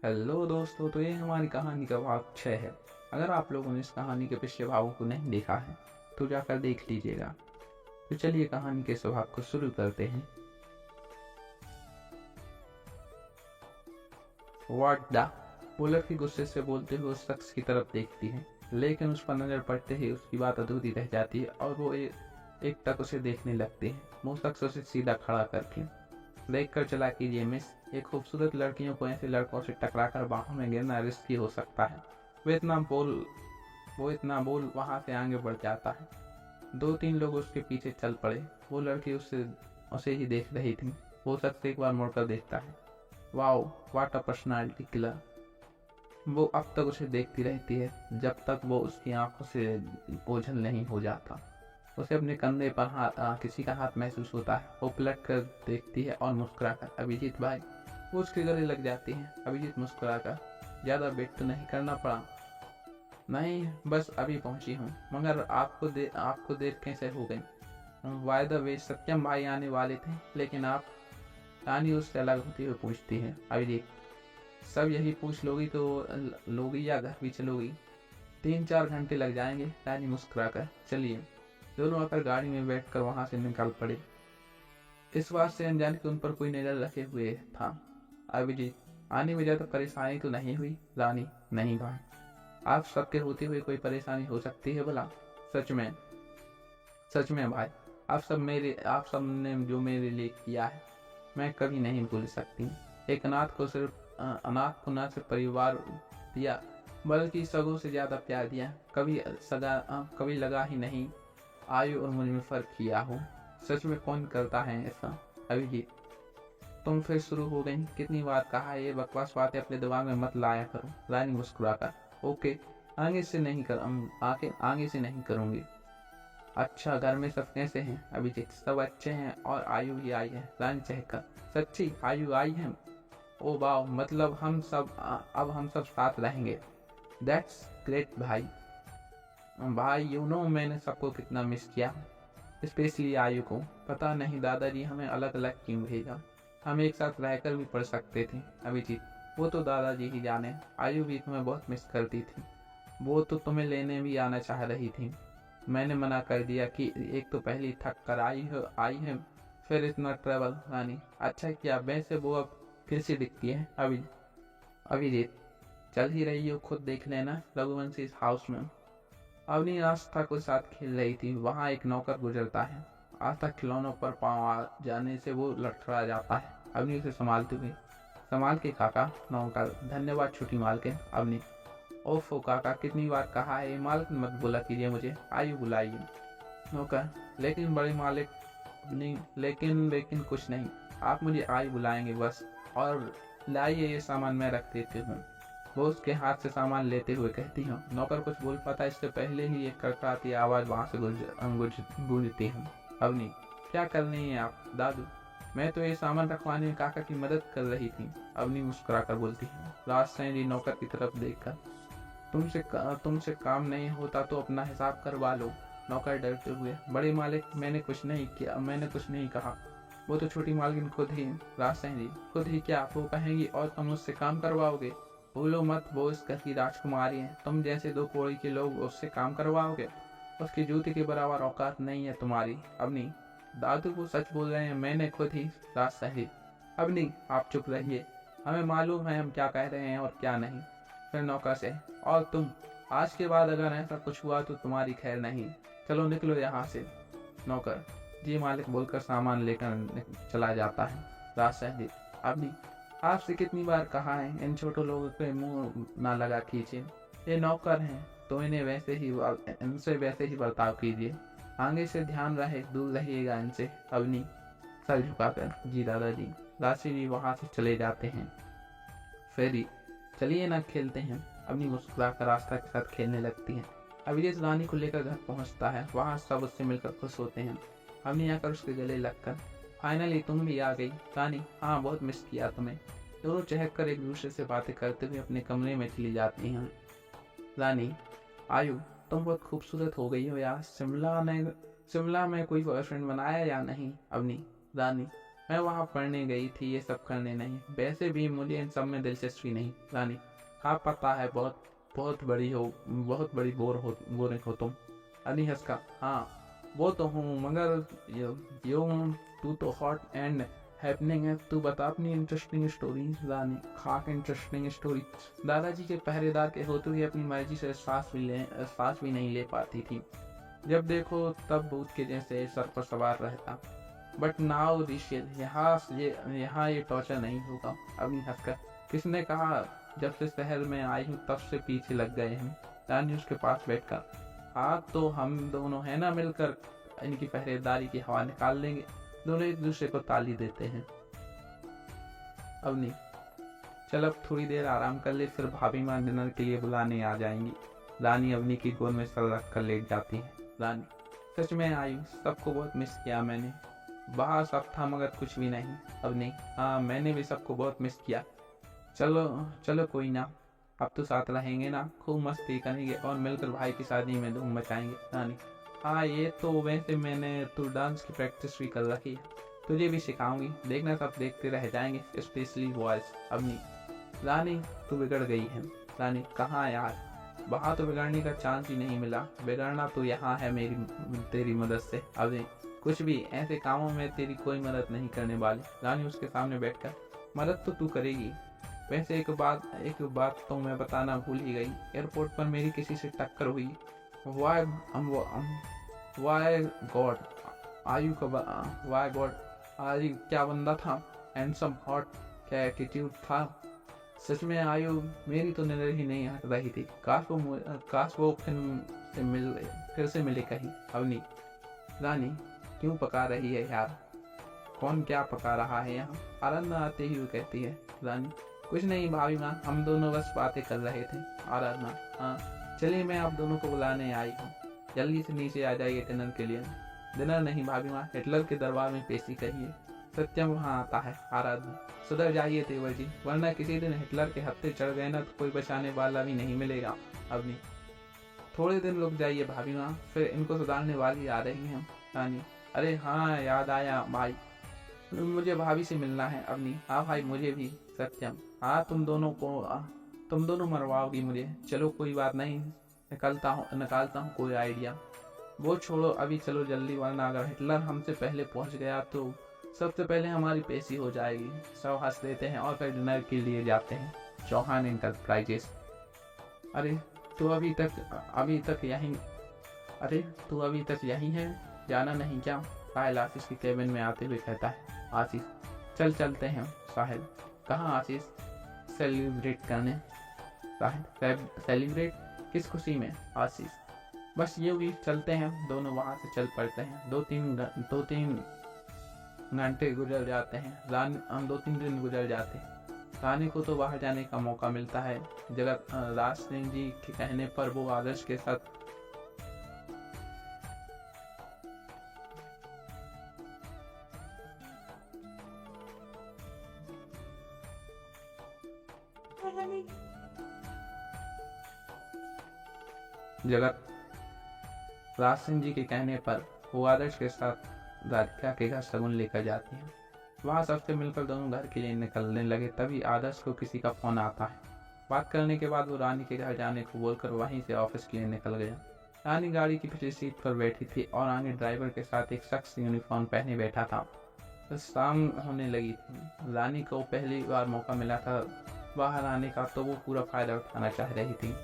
Hello दोस्तों, तो ये हमारी कहानी का भाग 6 है। अगर आप लोगों ने इस कहानी के पिछले भागों को नहीं देखा है तो जाकर देख लीजिएगा। तो चलिए कहानी के इस भाग को शुरू करते हैं। व्हाट द वो लड़की गुस्से से बोलते हुए उस शख्स की तरफ देखती है, लेकिन उस पर नजर पड़ते ही उसकी बात अधूरी रह जाती है और वो एक टक उसे देखने लगती है। वो शख्स उसे सीधा खड़ा करके देखकर चला कीजिए मिस, एक खूबसूरत लड़कियों को ऐसे लड़कों से टकराकर बाहों में गिरना रिस्की हो सकता है। वो इतना बोल वहां से आगे बढ़ जाता है। 2-3 लोग उसके पीछे चल पड़े। वो लड़की उसे ही देख रही थी। वो शख्स एक बार मुड़कर देखता है। Wow, what a personality killer. वो अब तक उसे देखती रहती है जब तक वो उसकी आंखों से ओझल नहीं हो जाता। उसे अपने कंधे पर किसी का हाथ महसूस होता है। वो पलट कर देखती है और मुस्कुराकर अभिजीत भाई, वो उसके गले लग जाती है। अभिजीत मुस्कुराकर, ज्यादा वेट तो नहीं करना पड़ा? नहीं, बस अभी पहुंची हूँ। मगर आपको देर कैसे हो गई? बाय द वे, सत्यम भाई आने वाले थे, लेकिन आप? रानी उससे अलग होती हुई पूछती है। अभिजीत, सब यही पूछ लोगी तो लोगी या घर भी चलोगी? 3-4 घंटे लग जाएंगे। रानी मुस्कुराकर, चलिए। दोनों आकर गाड़ी में बैठकर वहां से निकल पड़े, इस बात से अनजान कि उन पर कोई नजर रखे हुए था। अभिजीत, आने में ज्यादा परेशानी तो नहीं हुई? रानी, नहीं भाई, आप सबके होते हुए कोई परेशानी हो सकती है भला? सच में, सच में भाई, आप सब ने जो मेरे लिए किया है मैं कभी नहीं भूल सकती। एक अनाथ को न सिर्फ परिवार दिया, बल्कि सगों से ज्यादा प्यार दिया। कभी लगा ही नहीं आयु और मुझ में फर्क किया हो। सच में कौन करता है ऐसा? अभिजीत, तुम फिर शुरू हो गई। कितनी बार कहा है, ये बकवास बातें अपने दिमाग में मत लाया करो। रानी मुस्कुराकर, ओके, आगे से नहीं करूंगी। अच्छा, घर में सब कैसे हैं? अभिजीत, सब अच्छे हैं और आयु भी आई है। रानी चहककर, सच्ची आयु आई है? ओ वाह, मतलब अब हम सब साथ रहेंगे। दैट्स ग्रेट भाई। मैंने सबको कितना मिस किया, स्पेशली आयु को। पता नहीं दादाजी हमें अलग अलग क्यों भेजा, हम एक साथ रहकर भी पढ़ सकते थे। अभिजीत, वो तो दादाजी ही जाने। आयु भी तुम्हें बहुत मिस करती थी। वो तो तुम्हें लेने भी आना चाह रही थी, मैंने मना कर दिया कि एक तो पहली थक कर आई है, फिर इतना ट्रेवल। रानी, अच्छा किया। वैसे वो अब फिर से दिखती है? अभिजीत, चल ही रही हो, खुद देख लेना। रघुवंशी इस हाउस में। अवनी आस्था के साथ खेल रही थी। वहां एक नौकर गुजरता है। आस्था खिलौनों पर पांव आ जाने से वो लड़खड़ा जाता है। अवनी उसे संभालते हुए, संभाल के काका। नौकर, धन्यवाद छोटी मालकिन। अवनी, ओफो काका, कितनी बार कहा है, मालकिन मत बोला कीजिए मुझे, आयु बुलाइए। नौकर, लेकिन बड़े मालिक। नहीं, लेकिन कुछ नहीं, आप मुझे आयु बुलाएंगे बस। और लाइए, ये सामान मैं रख देती हूँ। वो उसके हाथ से सामान लेते हुए कहती हूँ। नौकर कुछ बोल पाता इससे पहले ही एक कड़कड़ाती आवाज वहां से गूंजती है। अवनी, क्या कर रही हैं आप? दादू, मैं तो ये सामान रखवाने में काका की मदद कर रही थी। अवनी मुस्कुराकर बोलती है। राज सैनी नौकर की तरफ देखकर, तुमसे काम नहीं होता तो अपना हिसाब करवा लो। नौकर डरते हुए, बड़े मालिक, मैंने कुछ नहीं कहा। वो तो छोटी मालकिन खुद ही। राज सैनी, खुद ही क्या, वो कहेंगी और तुम उससे काम करवाओगे? भूलो मत, वो इस घर की राजकुमारी है। तुम जैसे 2 कौड़ी के लोग उससे काम करवाओगे? उसकी जूती के बराबर औकात नहीं है तुम्हारी। अवनी, दादू वो सच बोल रहे हैं, मैंने खुद ही। राज सही। अवनी, आप चुप रहिए, हमें मालूम है हम क्या कह रहे हैं और क्या नहीं। फिर नौकर से, और तुम, आज के बाद अगर ऐसा कुछ हुआ तो तुम्हारी खैर नहीं। चलो निकलो यहाँ से। नौकर, जी मालिक बोलकर सामान लेकर चला जाता है। राज सहजी, अवनी, आपसे कितनी बार कहा है इन छोटे लोगों पे मुंह ना लगा कीजिए। ये नौकर हैं तो इनसे वैसे ही बर्ताव कीजिए। आगे से ध्यान रहे, दूर रहिएगा इनसे। अवनी सर झुकाकर, जी दादाजी। राशि जी वहां से चले जाते हैं। फेरी, चलिए ना खेलते हैं। अवनी मुस्कुराकर आस्था के साथ खेलने लगती है। अभिजीत रानी को लेकर घर पहुंचता है। वहां सब उससे मिलकर खुश होते हैं। अवनी आकर उसके गले लगकर, फाइनली तुम भी आ गई। रानी, हाँ बहुत मिस किया तुम्हें। दोनों चहक कर एक दूसरे से बातें करते हुए अपने कमरे में चली जाती हैं। रानी, आयु, तुम बहुत खूबसूरत हो गई हो यार। शिमला में कोई बॉयफ्रेंड बनाया या नहीं? अवनी, रानी, मैं वहाँ पढ़ने गई थी, ये सब करने नहीं। वैसे भी मुझे इन सब में दिलचस्पी नहीं। रानी, हाँ पता है, बहुत बड़ी बोरिंग हो तुम। अली हंस का, हाँ वो तो हूँ, मगर यूं तू तो हॉट एंड हैपनिंग है। तू बता अपनी इंटरेस्टिंग स्टोरी। रानी, खाक इंटरेस्टिंग स्टोरी। दादाजी के पहरेदार के होते हुए अपनी मर्जी से सांस भी नहीं ले पाती थी। जब देखो तब भूत के जैसे सर पर सवार रहता। बट नाउ ऋषिद, यहाँ ये टॉर्चर नहीं होगा। अभी हंसकर, किसने कहा? जब से शहर में आई हूँ तब से पीछे लग गए हैं। रानी उसके पास बैठकर, हाँ तो हम दोनों है ना मिलकर इनकी पहरेदारी की हवा निकाल लेंगे। दोनों एक दूसरे को ताली देते हैं। अवनी, चल अब थोड़ी देर आराम कर ले, फिर भाभी माँ डिनर के लिए बुलाने आ जाएंगी। रानी अवनी की गोद में सर रख कर लेट जाती है। रानी, सच में आई, सबको बहुत मिस किया मैंने। बाहर सब था मगर कुछ भी नहीं। अवनी, हाँ मैंने भी सबको बहुत मिस किया। चलो चलो कोई ना, अब तो साथ रहेंगे ना, खूब मस्ती करेंगे और मिलकर भाई की शादी में धूम मचाएंगे। रानी, हाँ ये तो वैसे मैंने तू डांस की प्रैक्टिस भी कर रखी है, तुझे भी सिखाऊंगी, देखना सब देखते रह जाएंगे, स्पेशली बॉयज। अवनी, रानी तू बिगड़ गई है। रानी, कहाँ यार, वहाँ तो बिगड़ने का चांस ही नहीं मिला, बिगड़ना तो यहाँ है तेरी मदद से। अवनी, कुछ भी, ऐसे कामों में तेरी कोई मदद नहीं करने वाली। रानी उसके सामने बैठकर, मदद तो तू करेगी। वैसे एक बात तो मैं बताना भूल ही गई, एयरपोर्ट पर मेरी किसी से टक्कर हुई। वाई गॉड, वाई गॉड, आज क्या बंदा था, हैंडसम, हॉट, क्या एटीट्यूड था। सच में आयु, मेरी तो नजर ही नहीं हट रही थी। काश वो फिर से मिले कहीं। अवनी, रानी क्यों पका रही है यार, कौन क्या पका रहा है यहाँ? आराधना आते ही वो कहती है। रानी, कुछ नहीं भाभी माँ, हम दोनों बस बातें कर रहे थे। आराधना, हाँ चलिए मैं आप दोनों को बुलाने आई हूँ, जल्दी से नीचे आ जाइए डिनर के लिए। डिनर नहीं भाभी माँ, हिटलर के दरबार में पेशी करिए। सत्यम वहाँ आता है। आराधना, सुधर जाइए तेवर जी, वरना किसी दिन हिटलर के हत्थे चढ़ गए ना तो कोई बचाने वाला भी नहीं मिलेगा। अवनी, थोड़े दिन रुक जाइए भाभी माँ, फिर इनको सुधारने वाली आ रही हैं। रानी, अरे हाँ याद आया भाई, मुझे भाभी से मिलना है। अवनी, हाँ भाई मुझे भी। सत्यम, हाँ तुम दोनों मरवाओगी मुझे। चलो कोई बात नहीं, निकालता हूँ कोई आइडिया। वो छोड़ो अभी, चलो जल्दी, वरना अगर हिटलर हमसे पहले पहुंच गया तो सबसे पहले हमारी पेशी हो जाएगी। सब हंस देते हैं और फिर डिनर के लिए जाते हैं। चौहान इंटरप्राइजेस। अरे तू अभी तक यहीं है, जाना नहीं क्या? साहिल आशीष के केबिन में आते हुए कहता है। आशीष, चलते हैं। साहिल, कहाँ आशीष? सेलिब्रेट करने। साहिल, सेलिब्रेट किस खुशी में? आशीष, बस ये भी चलते हैं। दोनों वहां से चल पड़ते हैं। दो तीन घंटे गुजर जाते हैं। 2-3 दिन गुजर जाते हैं। रानी को तो बाहर जाने का मौका मिलता है। जगत राज सिंह जी के कहने पर वो आदर्श के साथ राज सिंह जी के कहने पर वो आदर्श के साथ राधिका के घर शगुन लेकर जाती है। वहाँ सबसे मिलकर दोनों घर के लिए निकलने लगे, तभी आदर्श को किसी का फोन आता है। बात करने के बाद वो रानी के घर जाने को बोलकर वहीं से ऑफिस के लिए निकल गया। रानी गाड़ी की पिछली सीट पर बैठी थी और आगे ड्राइवर के साथ एक शख्स यूनिफॉर्म पहने बैठा था। शाम होने लगी थी। रानी को पहली बार मौका मिला था बाहर आने का, तो वो पूरा फायदा उठाना चाह रही थी।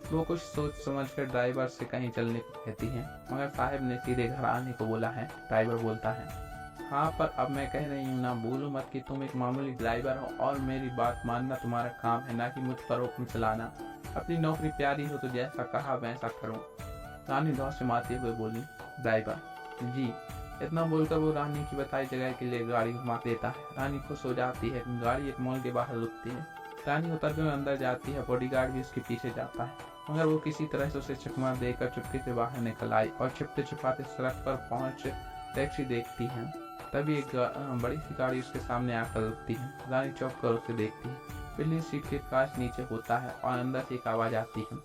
वो कुछ सोच समझ कर ड्राइवर से कहीं चलने को कहती है, मगर साहब ने सीधे घर आने को बोला है। ड्राइवर बोलता है, हाँ पर अब मैं कह रही हूँ ना, भूलो मत कि तुम एक मामूली ड्राइवर हो और मेरी बात मानना तुम्हारा काम है, ना कि मुझ पर हुक्म चलाना। अपनी नौकरी प्यारी हो तो जैसा कहा वैसा करो। रानी दौड़ से मारते हुए बोली। ड्राइवर, जी। इतना बोलकर वो रानी की बताई जगह के लिए गाड़ी घुमा देता है। रानी खुश हो जाती है। गाड़ी एक मॉल के बाहर रुकती है। रानी उतरकर अंदर जाती है। बॉडीगार्ड भी उसके पीछे जाता है, मगर वो किसी तरह से उसे चकमा देकर चुपके से बाहर निकल आई और छिपते छिपाते सड़क पर पहुंच टैक्सी देखती है। तभी एक बड़ी सी गाड़ी उसके सामने आकर रुकती है। रानी चौंक कर उसे देखती है। पिछली सीट के कांच नीचे होता है और अंदर से एक आवाज आती है,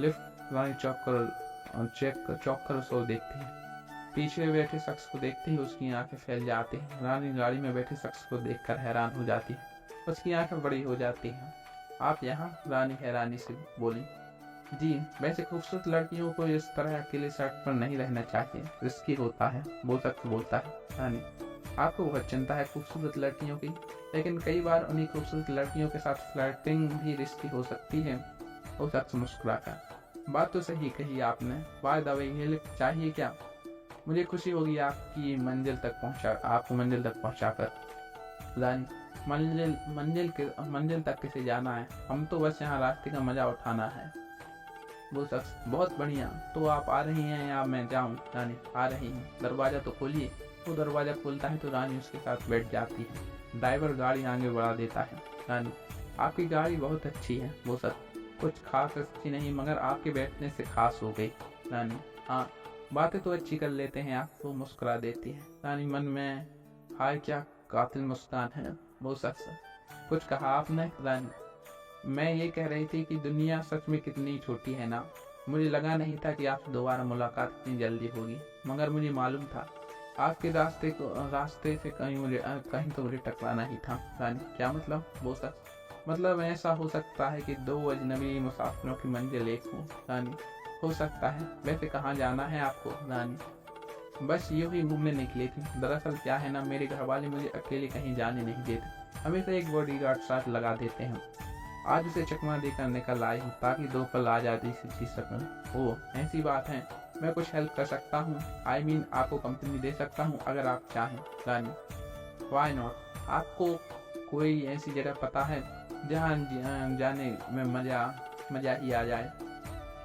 लिफ्ट। रानी चौंक कर उसे देखती है। पीछे बैठे शख्स को देखते ही उसकी आंखें फैल जाती हैं। रानी गाड़ी में बैठे शख्स को देखकर हैरान हो जाती है, उसकी आंखें बड़ी हो जाती हैं। आप यहाँ? रानी हैरानी से बोली। जी, वैसे खूबसूरत लड़कियों को इस तरह अकेले सड़क पर नहीं रहना चाहिए, रिस्की होता है, वो शख्स बोलता है। रानी, आपको बहुत चिंता है खूबसूरत लड़कियों की, लेकिन कई बार उन्हीं खूबसूरत लड़कियों के साथ फ्लर्टिंग भी रिस्की हो सकती है। वो शख्स मुस्कुराकर, बात तो सही कही आपने। बाय द वे, ये लिफ्ट चाहिए क्या? मुझे खुशी होगी आपको मंजिल तक पहुंचाकर। रानी, मंजिल तक किसे जाना है? हम तो बस यहाँ रास्ते का मजा उठाना है। वो शख्स, बहुत बढ़िया, तो आप आ रही हैं या मैं जाऊं? रानी, आ रही हूँ, दरवाजा तो खोलिए। वो दरवाजा खोलता है तो रानी उसके साथ बैठ जाती है। ड्राइवर गाड़ी आगे बढ़ा देता है। रानी, आपकी गाड़ी बहुत अच्छी है। वो शख्स, कुछ खास अच्छी नहीं, मगर आपके बैठने से खास हो गई। रानी, हाँ, बातें तो अच्छी कर लेते हैं आप। तो मुस्कुरा देती है। रानी मन में, हाय क्या कातिल मुस्कान है। वो शख्स, कुछ कहा आपने? रानी, मैं ये कह रही थी कि दुनिया सच में कितनी छोटी है ना। मुझे लगा नहीं था कि आपसे दोबारा मुलाकात इतनी जल्दी होगी, मगर मुझे मालूम था आपके रास्ते से कहीं तो मुझे टकराना ही था। रानी, क्या मतलब? वो शख्स, मतलब ऐसा हो सकता है कि दो अजनबी मुसाफिरों की मंजिल एक हो। रानी, हो सकता है। वैसे कहाँ जाना है आपको? रानी, बस यूं ही घूमने निकली थी। दरअसल क्या है ना, मेरे घर वाले मुझे अकेले कहीं जाने नहीं देते, हमेशा एक बॉडीगार्ड साथ लगा देते हैं। आज उसे चकमा देकर निकल आई हूँ ताकि दो पल आज़ादी से जी सकूं। ओह, ऐसी बात है, मैं कुछ हेल्प कर सकता हूँ? I mean, आपको कंपनी दे सकता हूँ अगर आप चाहें। रानी, वाई नॉट। आपको कोई ऐसी जगह पता है जहाँ जाने में मजा ही आ जाए?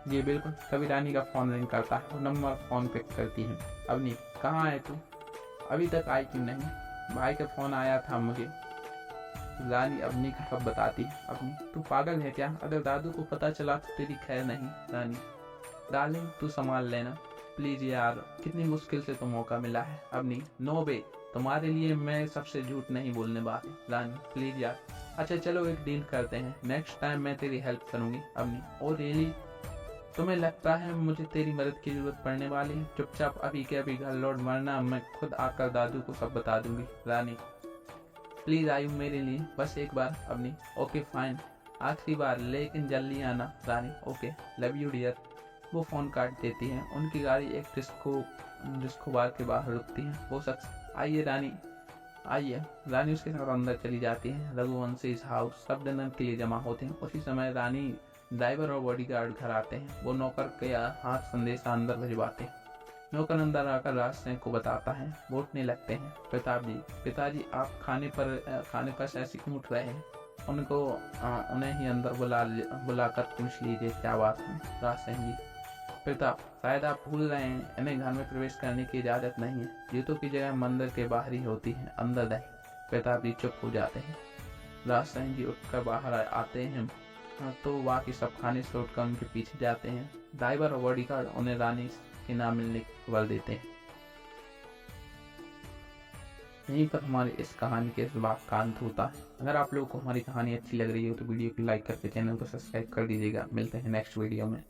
जी बिल्कुल। तभी रानी का फोन रिंग करता है, वो नंबर फोन पिक करती है। अवनी, कहाँ है तू? अभी तक आई क्यों नहीं? भाई का फोन आया था मुझे। रानी अवनी का कब बताती है। अवनी, तू पागल है क्या? अगर दादू को पता चला तो तेरी खैर नहीं। रानी, डार्लिंग तू संभाल लेना प्लीज यार, कितनी मुश्किल से तो मौका मिला है। अवनी, नो बे, तुम्हारे लिए मैं सबसे झूठ नहीं बोलने वाली। रानी, प्लीज यार। अच्छा चलो एक डील करते हैं, नेक्स्ट टाइम मैं तेरी हेल्प करूंगी। Avani, oh really? तुम्हें लगता है मुझे तेरी मदद की जरूरत पड़ने वाली है? चुपचाप अभी के अभी घर लौट, वरना मैं खुद आकर दादू को सब बता दूंगी। रानी, प्लीज आयु मेरे लिए बस एक बार। अवनी, ओके फाइन, आखिरी बार, लेकिन जल्दी आना। रानी, ओके, लव यू डियर। वो फोन काट देती है। उनकी गाड़ी एक डिस्को बार के बाहर रुकती है। वो शख्स, आइए रानी आइए। रानी उसके साथ अंदर चली जाती है। रघुवंशी हाउस, सब डिनर के लिए जमा होते हैं। उसी समय रानी, ड्राइवर और बॉडीगार्ड घर आते हैं। वो नौकर के हाथ संदेशा अंदर भिजवाते हैं। नौकर अंदर आकर राज सिंह को बताता है। वो उठने लगते हैं। पिताजी आप खाने पर से ऐसे क्यों उठ रहे हैं? उन्हें ही अंदर बुलाकर पूछ लीजिए क्या बात है। राज सिंह जी, पिता शायद आप भूल रहे हैं, इन्हें घर में प्रवेश करने की इजाजत नहीं है। जूतों की जगह मंदिर के बाहर ही होती है, अंदर नहीं। पिताजी चुप हो जाते हैं। राज सिंह जी उठकर बाहर आते हैं तो बाकी सब खाने से उठकर उनके पीछे जाते हैं। ड्राइवर और बॉडीगार्ड उन्हें रानी के ना मिलने की खबर देते हैं। यहीं पर हमारी इस कहानी के बात का अंत होता है। अगर आप लोगों को हमारी कहानी अच्छी लग रही हो तो वीडियो को लाइक करके चैनल को सब्सक्राइब कर दीजिएगा। मिलते हैं नेक्स्ट वीडियो में।